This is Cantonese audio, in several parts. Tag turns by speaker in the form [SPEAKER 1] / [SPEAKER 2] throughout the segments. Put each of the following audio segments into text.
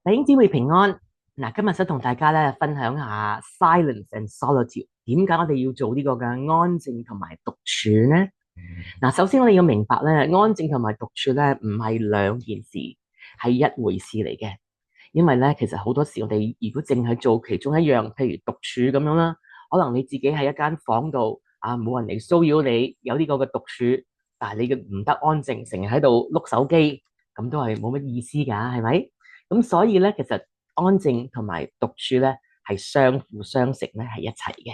[SPEAKER 1] 弟兄姊妹平安。嗱，今日想同大家咧分享下 silence and solitude。點解我哋要做呢個嘅安靜同埋獨處呢？嗱，首先我哋要明白咧，安靜同埋獨處咧唔係兩件事，係一回事嚟嘅。因為咧，其實好多時我哋如果淨係做其中一樣，譬如獨處咁樣啦，可能你自己喺一間房度啊，冇人嚟騷擾你，有呢個嘅獨處，但係你嘅唔得安靜，成日喺度碌手機，咁都係冇乜意思㗎，係咪？咁所以咧，其實安靜同埋獨處咧係相輔相成咧，係一齊嘅。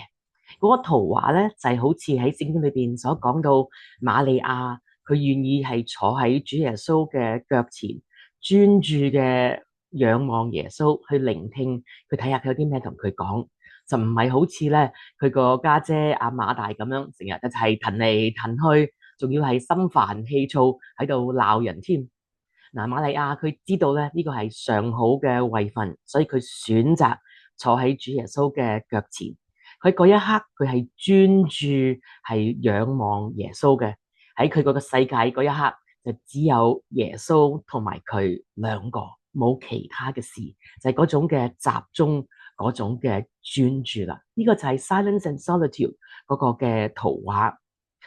[SPEAKER 1] 嗰個圖畫咧就係好似喺聖經裏邊所講到，瑪利亞佢願意係坐喺主耶穌嘅腳前，專注嘅仰望耶穌，去聆聽佢，睇下佢有啲咩同佢講，就唔係好似咧佢個家姐阿馬大咁樣，成日一齊騰嚟騰去，仲要係心煩氣躁喺度鬧人添。嗱，瑪利亞佢知道咧呢個係上好嘅位份，所以佢選擇坐喺主耶穌嘅腳前。佢嗰一刻佢係專注係仰望耶穌嘅，喺佢嗰個世界嗰一刻就只有耶穌同埋佢兩個，冇其他嘅事，就係嗰種嘅集中，嗰種嘅專注啦。呢個就係 Silence and Solitude 嗰個嘅圖畫。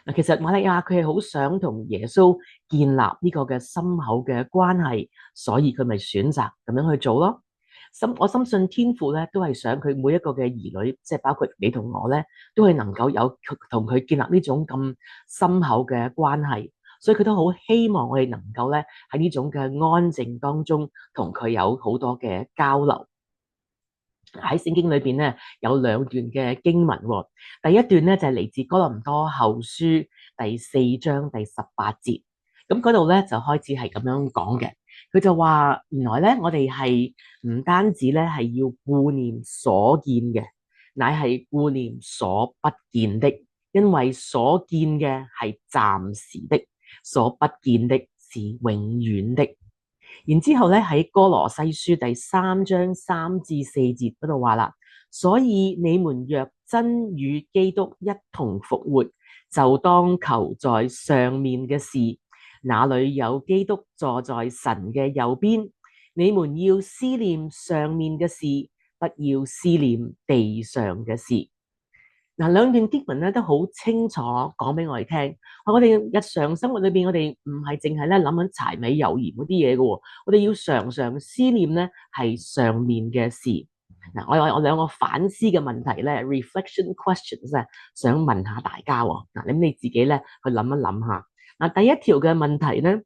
[SPEAKER 1] 嗱，其實瑪利亞佢係好想同耶穌建立呢個嘅深厚嘅關係，所以佢咪選擇咁樣去做咯。我深信天父咧都係想佢每一個嘅兒女，即係包括你同我咧，都係能夠有同佢建立呢種咁深厚嘅關係，所以佢都好希望我哋能夠咧喺呢種嘅安靜當中，同佢有好多嘅交流。喺聖經裏邊咧有兩段嘅經文喎。第一段咧就係嚟自哥林多後書第4章第18節，咁嗰度咧就開始係咁樣講嘅。佢就話原來咧我哋係唔單止咧係要顧念所見嘅，乃係顧念所不見的，因為所見嘅係暫時的，所不見的是永遠的。然之後咧喺哥羅西書第3章3至4節嗰度話啦，所以你們若真與基督一同復活，就當求在上面嘅事，那裏有基督坐在神嘅右邊。你們要思念上面嘅事，不要思念地上嘅事。嗱，兩段經文咧都好清楚講俾我哋聽，我哋日常生活裏邊，我哋唔係淨係咧諗緊柴米油鹽嗰啲嘢嘅喎，我哋要常常思念咧係上面嘅事。嗱，我兩個反思嘅問題咧，reflection questions 咧，想問下大家喎。嗱，咁你自己咧去諗一諗下。嗱，第一條嘅問題咧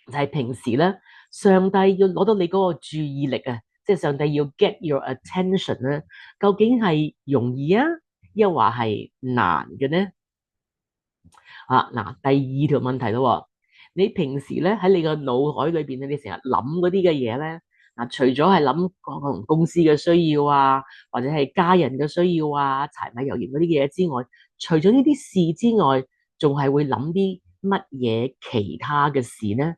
[SPEAKER 1] 就係平時咧，上帝要攞到你嗰個注意力啊，即係上帝要 get your attention 咧，究竟係容易啊，又話係難嘅呢？嗱，第二條問題咯，你平時咧喺你個腦海裏邊咧，你成日諗嗰啲嘅嘢咧，除咗係諗可能公司嘅需要啊，或者係家人嘅需要啊，柴米油鹽嗰啲嘢之外，除咗呢啲事之外，仲係會諗啲乜嘢其他嘅事呢？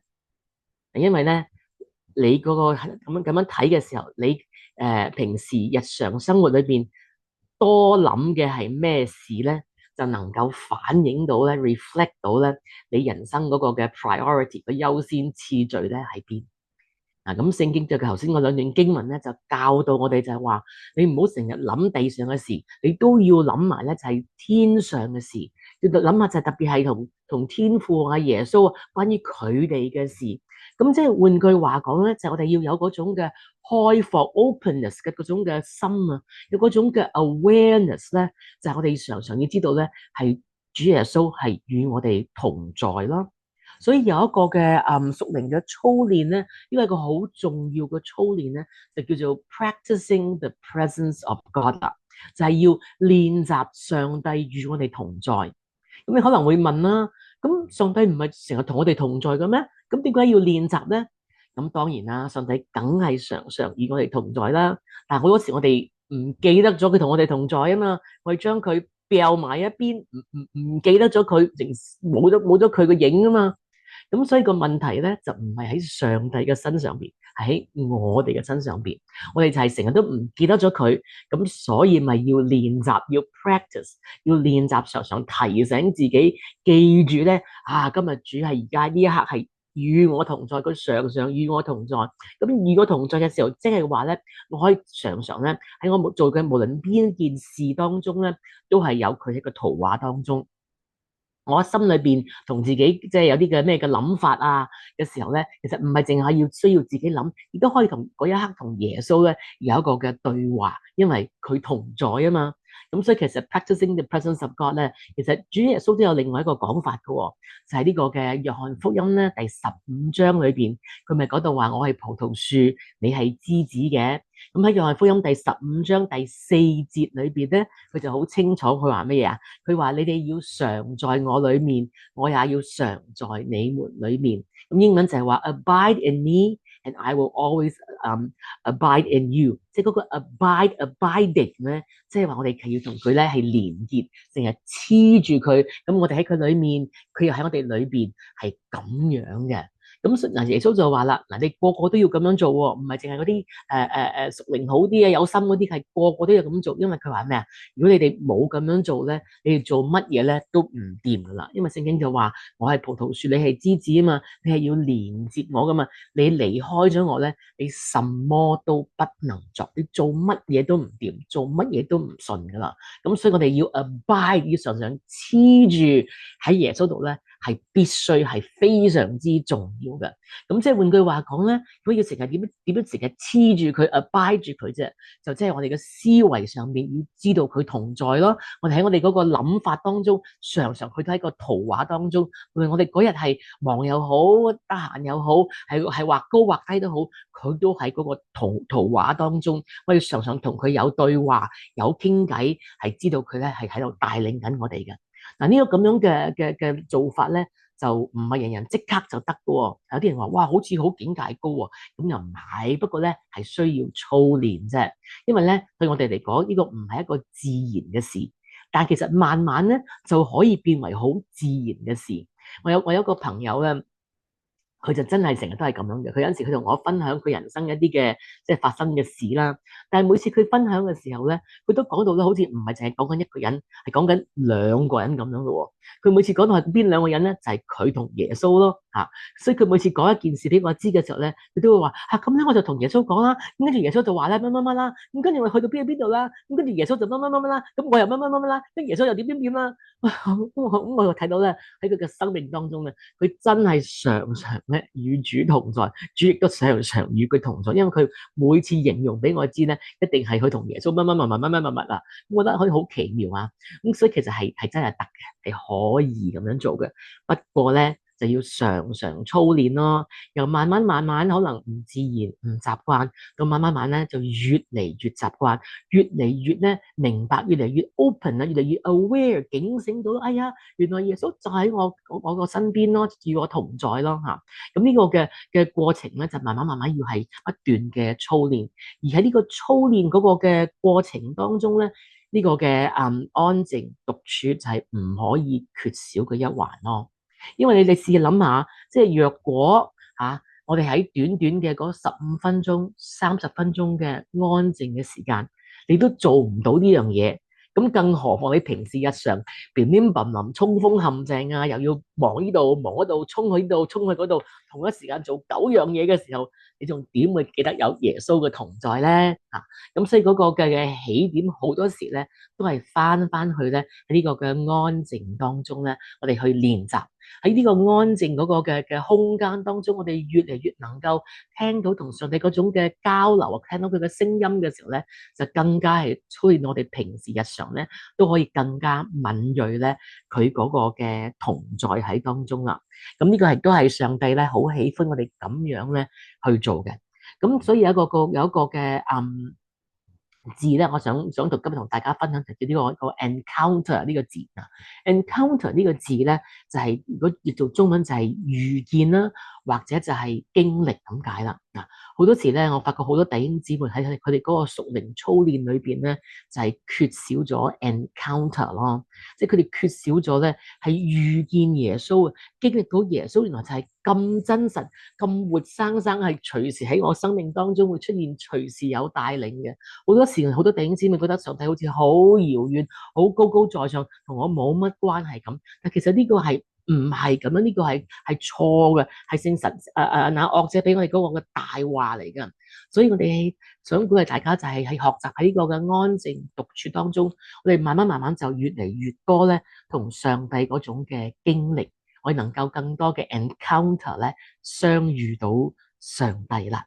[SPEAKER 1] 因為咧，你嗰個咁樣睇嘅時候，你平時日常生活裏邊多諗嘅係咩事咧，就能夠反映到咧，reflect 到咧，你人生嗰個嘅 priority 嘅優先次序咧喺邊。咁聖經就頭先嗰兩段經文咧，就教導我哋就係話，你唔好成日諗地上嘅事，你都要諗埋咧就係天上嘅事，要諗下就特別係同天父啊、耶穌啊關於佢哋嘅事。咁即係換句話講咧，就我哋要有嗰種嘅開放 openness 嘅嗰種嘅心啊，有嗰種嘅 awareness 咧，就係我哋常常要知道咧，係主耶穌係與我哋同在咯。所以有一個嘅屬靈嘅操練咧，呢個係一個好重要嘅操練咧，就叫做 practicing the presence of God 啦，就係要練習上帝與我哋同在。咁你可能會問啦，咁上帝唔係成日同我哋同在嘅咩？咁點解要練習咧？咁當然啦，上帝梗係常常與我哋同在啦。但係好多時我哋唔記得咗佢同我哋同在啊嘛，我哋將佢掉埋一邊，唔記得咗佢，淨冇咗佢個影啊嘛。咁所以個問題咧就唔係喺上帝嘅身上邊，係喺我哋嘅身上邊。我哋就係成日都唔記得咗佢，咁所以咪要練習，要 practice，要練習，常常提醒自己，記住咧，今日主係而家呢一刻係與我同在，佢常常與我同在。咁與我同在嘅時候，即係話咧，我可以常常咧喺我做嘅無論邊件事當中咧，都係有佢喺個圖畫當中。我心裏邊同自己即係有啲嘅咩嘅諗法啊嘅時候咧，其實唔係淨係需要自己諗，亦都可以同嗰一刻同耶穌咧有一個嘅對話，因為佢同在啊嘛。咁所以其實 practicing the presence of God 咧，其實主耶穌都有另外一個講法嘅喎，就係呢個嘅約翰福音咧第15章裏邊，佢咪講到話我係葡萄樹，你係枝子嘅。咁喺約翰福音第15章第4節裏邊咧，佢就好清楚佢話乜嘢啊？佢話你哋要常在我裏面，我也要常在你們裏面。咁英文就係話 abide in me and I will always abide in you。即係嗰個 abiding 咧，即係話我哋係要同佢咧係連結，成日黐住佢。咁我哋喺佢裏面，佢又喺我哋裏邊，係咁樣嘅。咁嗱，耶穌就話啦，嗱，你個個都要咁樣做喎，唔係淨係嗰啲屬靈好啲啊、有心嗰啲，係個個都要咁做。因為佢話咩啊？如果你哋冇咁樣做咧，你哋做乜嘢咧都唔掂噶啦。因為聖經就話我係葡萄樹，你係枝子啊嘛，你係要連接我噶嘛。你離開咗我咧，你什麼都不能作，你做乜嘢都唔掂，做乜嘢都唔順噶啦。咁所以我哋要 abide，要常常黐住喺耶穌度咧，係必須係非常之重要嘅。咁即係換句話講咧，如果要成日點樣成日黐住佢 abide 住佢啫，就即係我哋嘅思維上面要知道佢同在咯。我哋喺我哋嗰個諗法當中，常常佢都喺個圖畫當中。無論我哋嗰日係忙又好，得閒又好，係畫高畫低都好，佢都喺嗰個圖畫當中。我哋常常同佢有對話，有傾偈，係知道佢咧係喺度帶領緊我哋嘅。嗱，呢個咁樣嘅做法咧，就唔係人人即刻就得嘅喎。有啲人話：哇，好似好境界高喎，咁又唔係。不過咧，係需要操練啫。因為咧，對我哋嚟講，呢個唔係一個自然嘅事，但係其實慢慢咧就可以變為好自然嘅事。我有個朋友咧。佢就真係成日都係咁樣嘅。佢有陣時佢同我分享佢人生一啲嘅即係發生嘅事啦。但係每次佢分享嘅時候咧，佢都講到咧，好似唔係淨係講緊一個人，係講緊兩個人咁樣嘅喎。佢每次講到係邊兩個人咧，就係佢同耶穌咯嚇。所以佢每次講一件事俾我知嘅時候咧，佢都會話嚇咁咧，我就同耶穌講啦。咁跟住耶穌就話咧乜乜乜啦。咁跟住我去到邊度啦。咁跟住耶穌就乜乜乜乜啦。咁我又乜乜乜乜啦。跟耶穌又點點點啦。我就睇到咧喺佢嘅生命當中咧，佢真係常常咧與主同在，主亦都常常與佢同在，因為佢每次形容俾我知咧，一定係佢同耶穌乜乜乜乜乜乜乜乜啊，我覺得可以好奇妙啊，咁所以其實係真係得嘅，係可以咁樣做嘅，不過咧就要常常操練咯，由慢慢可能唔自然唔習慣，到慢慢咧就越嚟越習慣，越嚟越咧明白，越嚟越 open 啊，越嚟越 aware 警醒到，哎呀，原來耶穌就喺我個身邊咯，與我同在咯嚇。咁呢個嘅過程咧，就慢慢要係不斷嘅操練，而喺呢個操練嗰個嘅過程當中咧，呢個嘅安靜獨處就係唔可以缺少嘅一環咯。因為你試諗下，即係若果我哋喺短短嘅嗰15分鐘、30分鐘嘅安靜嘅時間，你都做唔到呢樣嘢，咁更何況你平時日常乒乒乓乓衝鋒陷陣啊，又要忙呢度忙嗰度，衝去呢度衝去嗰度，同一時間做9樣嘢嘅時候，你仲點會記得有耶穌嘅同在咧？咁所以嗰個嘅起點好多時咧，都係翻去咧喺呢個嘅安靜當中咧，我哋去練習。喺呢個安靜嗰個嘅空間當中，我哋越嚟越能夠聽到同上帝嗰種嘅交流啊，聽到佢嘅聲音嘅時候咧，就更加係操練我哋平時日常咧都可以更加敏銳咧佢嗰個嘅同在喺當中啦。咁呢個係都係上帝咧好喜歡我哋咁樣咧去做嘅。咁所以有一個嘅字咧，我想同今日同大家分享就叫呢個 encounter 呢個字啊。encounter 呢個字咧，就係如果譯做中文就係遇見啦，或者就係經歷咁解啦。嗱，好多時咧，我發覺好多弟兄姊妹喺佢哋嗰個屬靈操練裏邊咧，就係缺少咗 encounter 咯，即係佢哋缺少咗咧係遇見耶穌，經歷到耶穌原來就係咁真實、咁活生生，係隨時喺我生命當中會出現，隨時有帶領嘅。好多時好多弟兄姊妹覺得上帝好似好遙遠、好高高在上，同我冇乜關係咁。但其實呢個係唔係咁樣，呢個係錯嘅，係聖神那惡者俾我哋嗰個嘅大話嚟㗎。所以我哋想鼓勵大家就係學習喺呢個嘅安靜獨處當中，我哋慢慢慢慢就越嚟越多咧同上帝嗰種嘅經歷，我哋能夠更多嘅 encounter 咧相遇到上帝啦。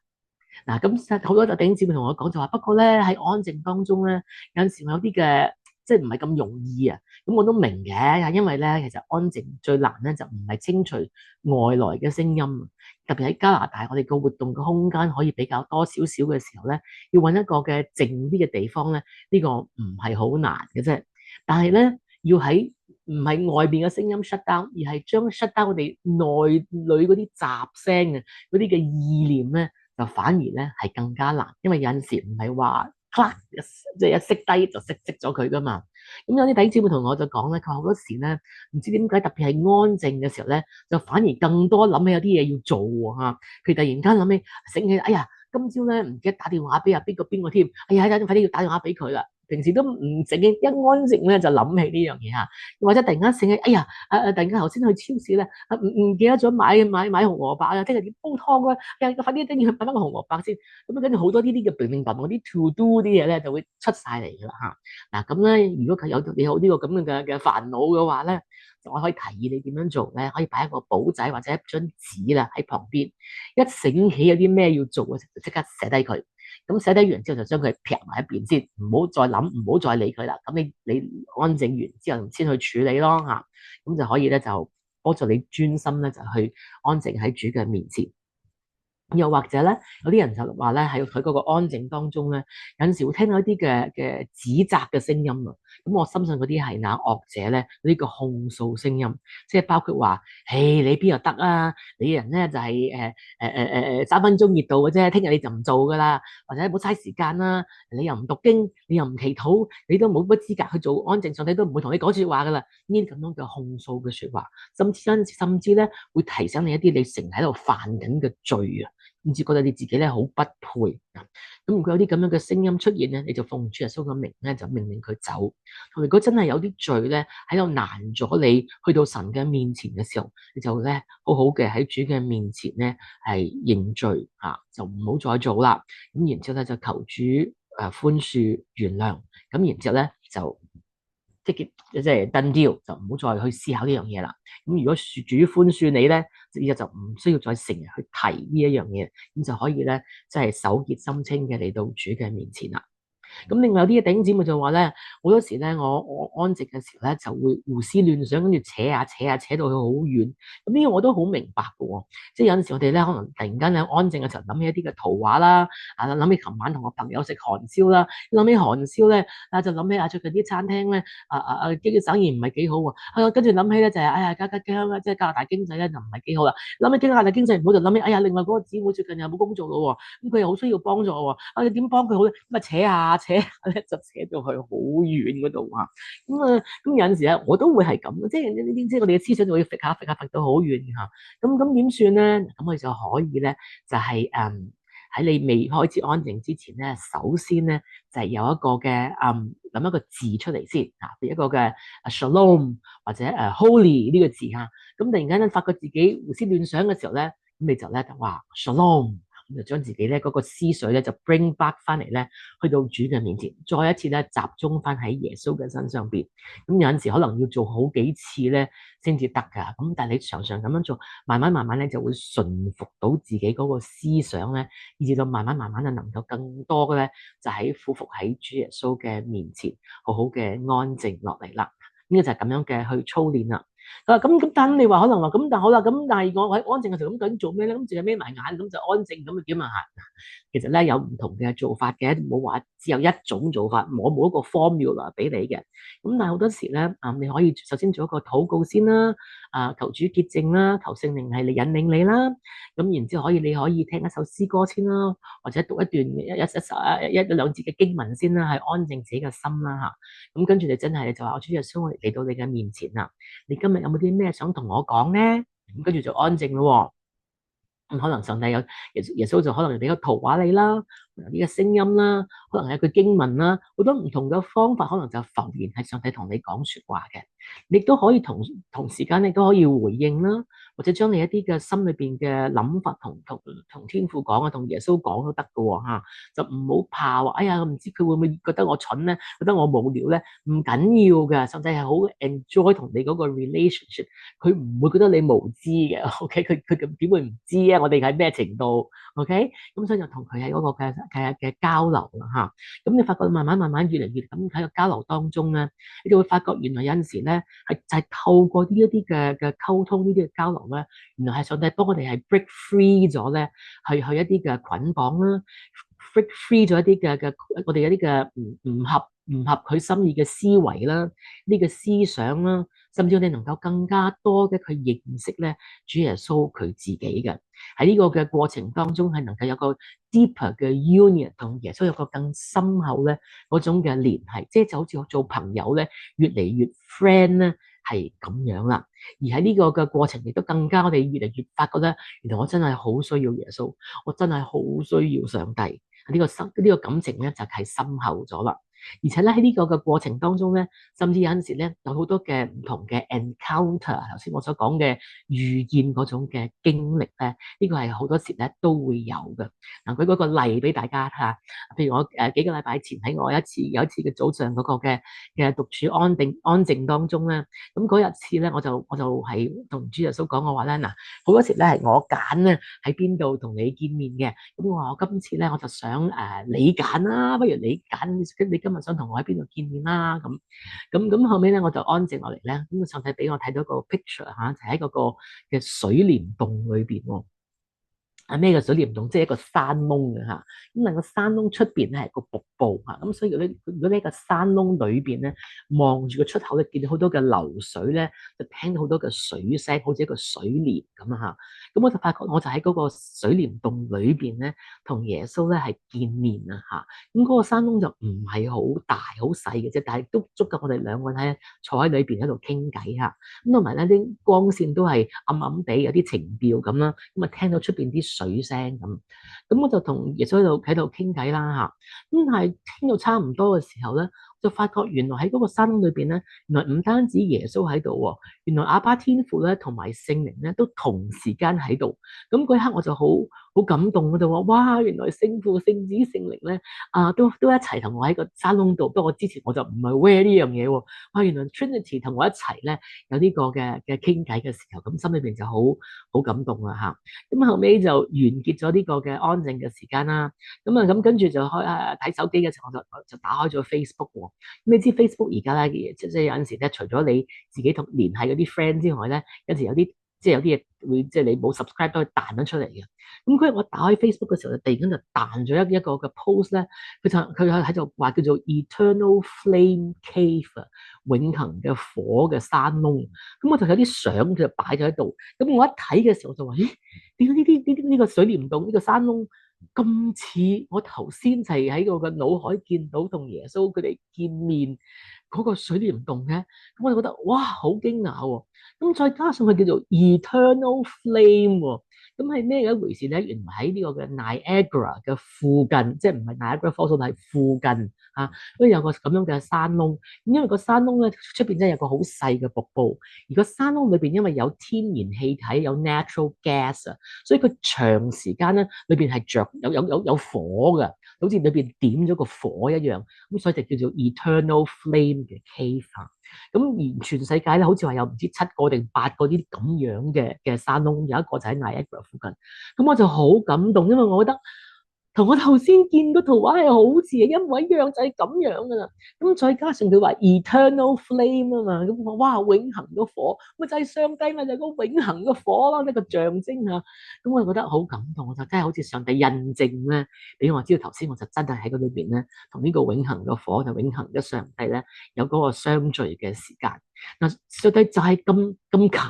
[SPEAKER 1] 嗱，咁好多弟兄姊妹同我講就話，不過咧喺安靜當中咧，有陣時我有啲嘅即係唔係咁容易啊。咁我都明嘅，因為咧其實安靜最難咧就唔係清除外來嘅聲音，特別喺加拿大，我哋個活動嘅空間可以比較多少少嘅時候咧，要揾一個嘅靜啲嘅地方咧，呢個唔係好難嘅啫。但係咧要喺唔係外邊嘅聲音 shut down，而係將 shut down 我哋內裏嗰啲雜聲啊，嗰啲嘅意念咧。就反而咧係更加難，因為有陣時唔係話即係一熄低就熄咗佢噶嘛。咁有啲弟兄姊妹同我就講咧，佢好多時咧唔知點解特別係安靜嘅時候咧，就反而更多諗起有啲嘢要做喎嚇。佢突然間諗起醒起，哎呀，今朝咧唔記得打電話俾邊個添，哎呀，快啲要打電話俾佢啦。平時都唔醒起，一安靜咧就諗起呢樣嘢嚇，或者突然間醒起，哎呀，突然間頭先去超市咧，唔記得咗買紅蘿蔔啊，聽日點煲湯啊，快啲等住去買翻個紅蘿蔔先。咁跟住好多呢啲嘅乒乒乓乓啲 to do 啲嘢咧，就會出晒嚟噶啦嚇。嗱咁咧，如果佢有你有呢個咁嘅煩惱嘅話咧，我可以提議你點樣做咧，可以擺一個簿仔或者一張紙啦喺旁邊，一醒起有啲咩要做嘅時候，就即刻寫低佢。咁寫低完之後就將佢撇埋一邊先，唔好再諗，唔好再理佢啦。咁你安靜完之後先去處理咯嚇，咁就可以咧就幫助你專心咧就去安靜喺主嘅面前。又或者咧，有啲人就話咧，喺佢嗰個安靜當中咧，有陣時會聽到一啲嘅指責嘅聲音啊。咁我深信嗰啲係那惡者咧，呢個控訴聲音，即係包括話，誒你邊又得啊？你人咧就係3分鐘熱度嘅啫，聽日你就唔做噶啦，或者冇嘥時間啦，你又唔讀經，你又唔祈禱，你都冇乜資格去做安靜，上帝都唔會同你講説話噶啦。呢啲咁樣嘅控訴嘅説話，甚至咧會提醒你一啲你成日喺度犯緊嘅罪啊！甚至覺得你自己咧好不配啊！咁如果有啲咁樣嘅聲音出現咧，你就奉主耶穌嘅名咧，就命令佢走。同如果真係有啲罪咧喺度難咗你去到神嘅面前嘅時候，你就咧好好嘅喺主嘅面前咧係認罪啊，就唔好再做啦。咁然之後咧就求主寬恕原諒。咁然之後咧就即係 done deal，就唔好再去思考呢樣嘢啦。咁如果主寬恕你咧，以後就唔需要再成日去提呢一樣嘢，咁就可以咧，即係手潔心清嘅嚟到主嘅面前啦。咁另外有啲弟兄姊妹就話咧，好多時咧我安靜嘅時候咧就會胡思亂想，跟住扯到去好遠。咁呢個我都好明白嘅喎，即係有陣時我哋咧可能突然間喺安靜嘅時候諗起一啲嘅圖畫啦，諗起琴晚同我朋友食韓燒啦，諗起韓燒咧就諗起最近啲餐廳咧經濟生意唔係幾好喎，跟住諗起咧就係哎呀即係加拿大經濟咧就唔係幾好啦，諗起加拿大經濟唔好就諗起哎呀另外嗰個姊妹最近又冇工作咯喎，咁佢又好需要幫助喎，你點幫佢好咧？咁扯咧就扯到去好遠嗰度啊！咁有陣時咧，我都會係咁，即係我哋嘅思想就會揈到好遠嚇。咁點算咧？咁我哋就可以咧，就係喺你未開始安靜之前咧，首先咧就係有一個嘅諗一個字出嚟先嚇，譬如一個嘅 shalom 或者holy 呢個字嚇。咁突然間咧發覺自己胡思亂想嘅時候咧，咁你就咧就話 shalom。就將自己咧嗰個思緒咧就 bring back 翻嚟咧，去到主嘅面前，再一次咧集中翻喺耶穌嘅身上邊。咁有陣時可能要做好幾次咧先至得㗎。咁但係你常常咁樣做，慢慢咧就會順服到自己嗰個思想咧，以至到慢慢就能夠更多嘅咧就喺俯伏喺主耶穌嘅面前，好好嘅安靜落嚟啦。呢個就係咁樣嘅去操練啦。咁，但你話可能話咁，但好啦，咁但係我喺安靜嘅時候咁究竟做咩咧？咁淨係眯埋眼咁就安靜咁點啊？其實咧有唔同嘅做法嘅，冇話只有一種做法，我冇一個 formula 俾你嘅。咁但係好多時咧，你可以首先做一個禱告先啦，求主潔淨啦，求聖靈係嚟引領你啦。咁然之後你可以聽一首詩歌先啦，或者讀一段一兩節嘅經文先啦，係安靜自己嘅心啦嚇。咁跟住你真係就話，主耶穌，我嚟到你嘅面前啦，你今日有冇啲咩想同我講咧？咁跟住就安靜咯。可能上帝有耶穌就可能俾個圖畫你啦，有啲嘅聲音啦，可能係一句經文啦，好多唔同嘅方法，可能就浮現係上帝同你講說話嘅。你都可以同時間，你都可以回應啦，或者將你一啲嘅心裏邊嘅諗法同天父講啊，同耶穌講都得㗎喎嚇。就唔好怕話，哎呀，唔知佢會唔會覺得我蠢咧，覺得我無聊咧？唔緊要㗎，上帝係好 enjoy 同你嗰個 relationship，佢唔會覺得你無知嘅，OK？佢咁點會唔知啊？我哋喺咩程度，OK？咁所以就同佢喺嗰個嘅交流啦嚇。咁你發覺慢慢越嚟越咁喺個交流當中咧，你就會發覺原來有陣時咧係就係透過呢一啲嘅溝通呢啲嘅交流咧，原來係上帝幫我哋係 break free 咗咧，去一啲嘅捆綁啦，break free 咗一啲嘅我哋有啲嘅唔合佢心意嘅思維啦，呢個思想啦，甚至我哋能夠更加多嘅去認識咧主耶穌佢自己嘅，喺呢個嘅過程當中係能夠有個 deeper 嘅 union 同耶穌有個更深厚咧嗰種嘅聯繫，即係就好似做朋友咧越嚟越 friend 咧係咁樣啦。而喺呢個嘅過程亦都更加我哋越嚟越發覺咧，原來我真係好需要耶穌，我真係好需要上帝。呢個感情咧就係深厚咗啦。而且咧喺呢個嘅過程當中咧，甚至有陣時咧有好多嘅唔同嘅 encounter，頭先我所講嘅遇見嗰種嘅經歷咧，呢個係好多時咧都會有嘅。嗱，舉嗰個例俾大家睇下，譬如我幾個禮拜前喺我有一次嘅早上嗰個嘅獨處安靜當中咧，咁嗰日次咧我就係同主耶穌講我話咧，嗱，好多時咧係我揀咧喺邊度同你見面嘅，咁我話我今次咧我就想你揀啦，不如你揀，你今日想同我喺邊度見面啦？咁後尾咧我就安靜落嚟咧，咁上帝俾我睇到一個 picture 嚇，就喺嗰個嘅水簾洞裏邊喎。咩嘅水簾洞？即係一個山窿嘅嚇。咁但個山窿出邊咧係個瀑布嚇。咁所以如果呢個山窿裏邊咧，望住個出口咧，見到好多嘅流水咧，就聽到好多嘅水聲，好似一個水簾咁啊嚇。咁我就發覺，我就喺嗰個水簾洞裏邊咧，同耶穌咧係見面啊嚇。咁嗰個山窿就唔係好大好細嘅啫，但係都足夠我哋兩個人喺坐喺裏邊喺度傾偈嚇。咁同埋咧啲光線都係暗暗地，有啲情調咁啦。咁啊聽到出邊啲水聲咁我就同耶穌喺度傾偈啦嚇。咁但係傾到差唔多嘅時候咧，就發覺原來喺嗰個山窿裏邊咧，原來唔單止耶穌喺度喎，原來阿爸天父咧同埋聖靈咧都同時間喺度。咁嗰一刻我就好感動，我就話：哇！原來聖父、聖子、聖靈咧都一齊同我喺個山窿度。不過我之前我就唔係 aware 呢樣嘢喎。哇！原來 Trinity 同我一齊咧有呢個嘅傾偈嘅時候，咁心裏邊就好感動啊嚇。咁後尾就完結咗呢個嘅安靜嘅時間啦。咁跟住就睇手機嘅時候，我就打開咗 Facebook 喎。咁你知 Facebook 而家咧，即係有陣時咧，除咗你自己同聯繫嗰啲 friend 之外咧，有時有啲嘢會即係你冇 subscribe 都會彈咗出嚟嘅。咁嗰日我打開 Facebook 嘅時候，就突然間就彈咗一個嘅 post 咧，佢喺度話叫做 Eternal Flame Cave 啊，永恆嘅火嘅山窿。咁我就有啲相佢就擺咗喺度。咁我一睇嘅時候就話：咦，點解呢個水簾洞呢個山窿咁似我頭先就係喺我嘅腦海見到同耶穌佢哋見面嗰個水簾洞嘅？咁我就覺得哇，好驚訝喎！咁再加上佢叫做 Eternal Flame 喎。咁係咩一回事咧？原來喺呢個嘅 Niagara 嘅附近，即係唔係 Niagara Falls，係附近嚇，都有個咁樣嘅山窿。因為個山窿咧出邊真係有個好細嘅瀑布，而個山窿裏邊因為有天然氣體，有 natural gas 啊，所以佢長時間咧裏邊係着有火嘅，好似裏邊點咗個火一樣。咁所以就叫做 Eternal Flame 嘅 cave。咁而全世界咧，好似話有唔知7個定8個呢啲咁樣嘅山窿，有一個就喺 Niagara 附近。咁我就好感動，因為我覺得同我頭先見個圖畫係好似嘅，一模一樣，就係咁樣噶啦。咁再加上佢話 Eternal Flame 啊嘛，咁我哇永恆嘅火，咪就係上帝咪就係個永恆嘅火咯，一個象徵啊。咁我就覺得好感動，我就真係好似上帝印證咧，俾我知道頭先我就真係喺嗰裏邊咧，同呢個永恆嘅火就永恆嘅上帝咧有嗰個相聚嘅時間。嗱，上帝就係咁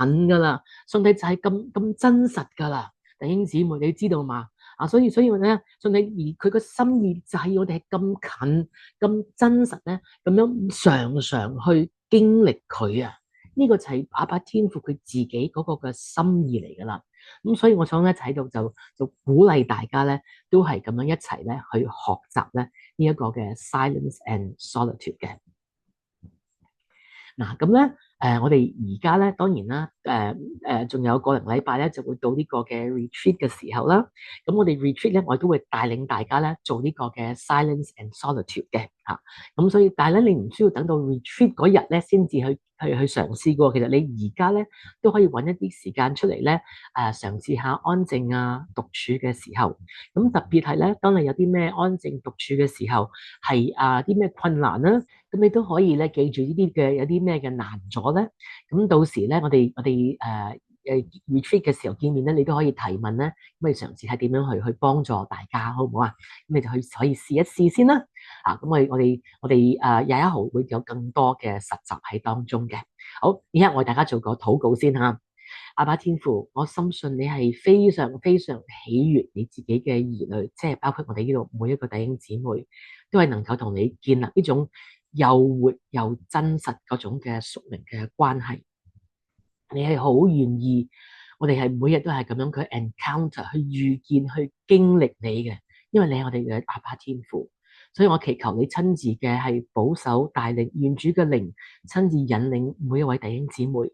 [SPEAKER 1] 近噶啦，上帝就係咁真實噶啦，弟兄姊妹你知道嘛？所以話咧，上帝而佢個心意就係我哋係咁近、咁真實咧，咁樣常常去經歷佢啊！呢個就係阿爸天父佢自己嗰個嘅心意嚟噶啦。咁所以我想咧喺度就鼓勵大家咧，都係咁樣一齊咧去學習咧呢一個嘅 silence and solitude 嘅。嗱，咁咧，我哋而家咧，當然啦，仲有個零禮拜咧，就會到呢個嘅 retreat 嘅時候啦。咁我哋 retreat 咧，我都會帶領大家咧做呢個嘅 silence and solitude 嘅嚇。咁所以，但係咧，你唔需要等到 retreat 嗰日咧，先至去嘗試過。其實你而家咧都可以揾一啲時間出嚟咧，嘗試下安靜啊、獨處嘅時候。咁特別係咧，當你有啲咩安靜獨處嘅時候，係啲咩困難啦。咁你都可以咧記住呢啲嘅有啲咩嘅難咗咧，咁到時咧我哋retreat 嘅時候見面咧，你都可以提問咧，咁你嘗試係點樣去幫助大家，好唔好啊？咁你就可以試一試先啦。咁我哋21號會有更多嘅實習喺當中嘅。好，而家我哋大家做個禱告先嚇。阿爸天父，我深信你係非常非常喜悅你自己嘅兒女，即係包括我哋呢度每一個弟兄姊妹，都係能夠同你建立呢種又活又真實嗰種嘅屬靈嘅關係。你係好願意，我哋係每日都係咁樣去 encounter、去遇見、去經歷你嘅，因為你係我哋嘅阿爸天父。所以我祈求你親自嘅係保守帶領，願主嘅靈親自引領每一位弟兄姊妹。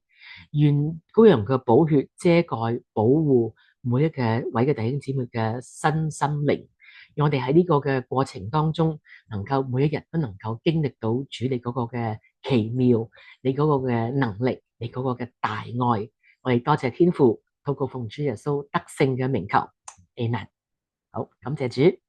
[SPEAKER 1] 願羔羊嘅寶血遮蓋保護每一個位嘅弟兄姊妹嘅身心靈，讓我哋喺呢個嘅過程當中，能夠每一日都能夠經歷到主你嗰個嘅奇妙，你嗰個嘅能力，你嗰個嘅大愛。我哋多謝天父，禱告奉主耶穌得勝嘅名求，Amen。好，感謝主。